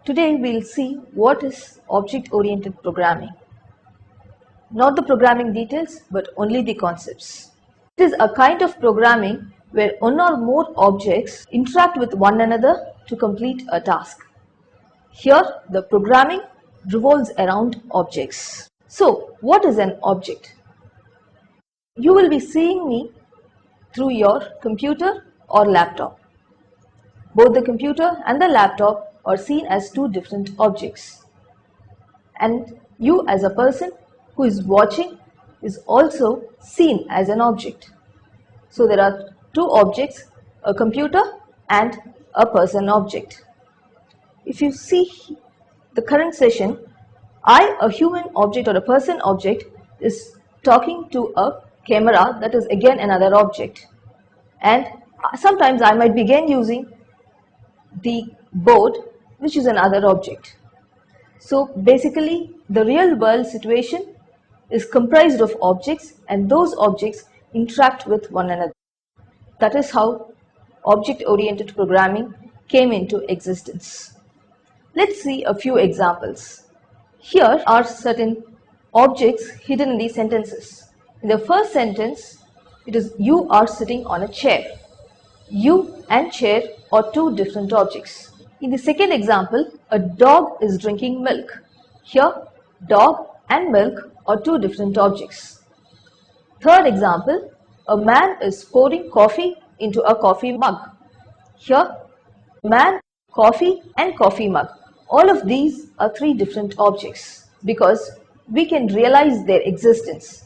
Today we'll see what is object-oriented programming. Not the programming details, but only the concepts. It is a kind of programming where one or more objects interact with one another to complete a task. Here, the programming revolves around objects. So, what is an object? You will be seeing me through your computer or laptop. Both the computer and the laptop are seen as two different objects. And you as a person who is watching is also seen as an object. So there are two objects, a computer and a person object. If you see the current session, I, a human object or a person object, is talking to a camera that is again another object. And sometimes I might begin using the board, which is another object. So basically the real world situation is comprised of objects, and those objects interact with one another. That is how object-oriented programming came into existence. Let's see a few examples. Here are certain objects hidden in these sentences. In the first sentence, it is you are sitting on a chair. You and chair are two different objects. In the second example, a dog is drinking milk. Here, dog and milk are two different objects. Third example, a man is pouring coffee into a coffee mug. Here, man, coffee and coffee mug. All of these are three different objects because we can realize their existence.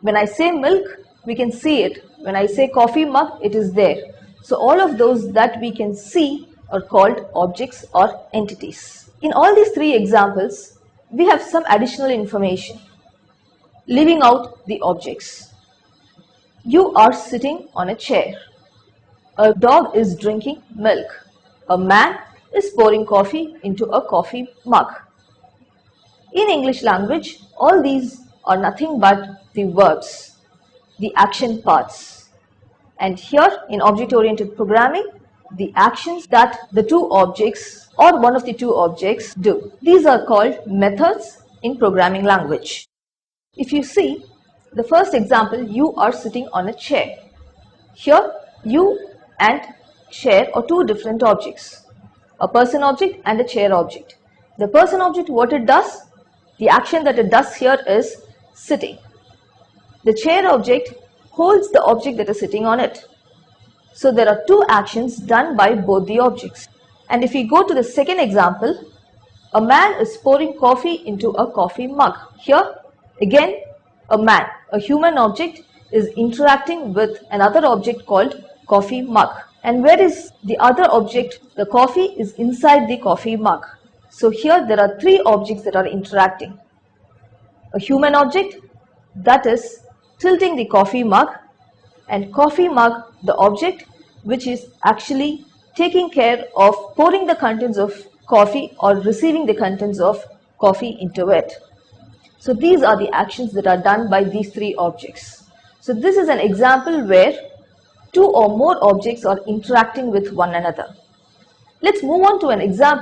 When I say milk, we can see it. When I say coffee mug, it is there. So all of those that we can see are called objects or entities. In all these three examples, we have some additional information, leaving out the objects. You are sitting on a chair. A dog is drinking milk. A man is pouring coffee into a coffee mug. In English language, all these are nothing but the verbs, the action parts. And here in object-oriented programming, the actions that the two objects or one of the two objects do. These are called methods in programming language. If you see the first example, you are sitting on a chair. Here, you and chair are two different objects, a person object and a chair object. The person object, what it does, the action that it does here is sitting. The chair object holds the object that is sitting on it. So there are two actions done by both the objects. And if we go to the second example, a man is pouring coffee into a coffee mug. Here, again, a man, a human object, is interacting with another object called coffee mug. And where is the other object? The coffee is inside the coffee mug. So here there are three objects that are interacting. A human object, that is tilting the coffee mug, and coffee mug, the object which is actually taking care of pouring the contents of coffee or receiving the contents of coffee into it. So these are the actions that are done by these three objects. So this is an example where two or more objects are interacting with one another. Let's move on to an example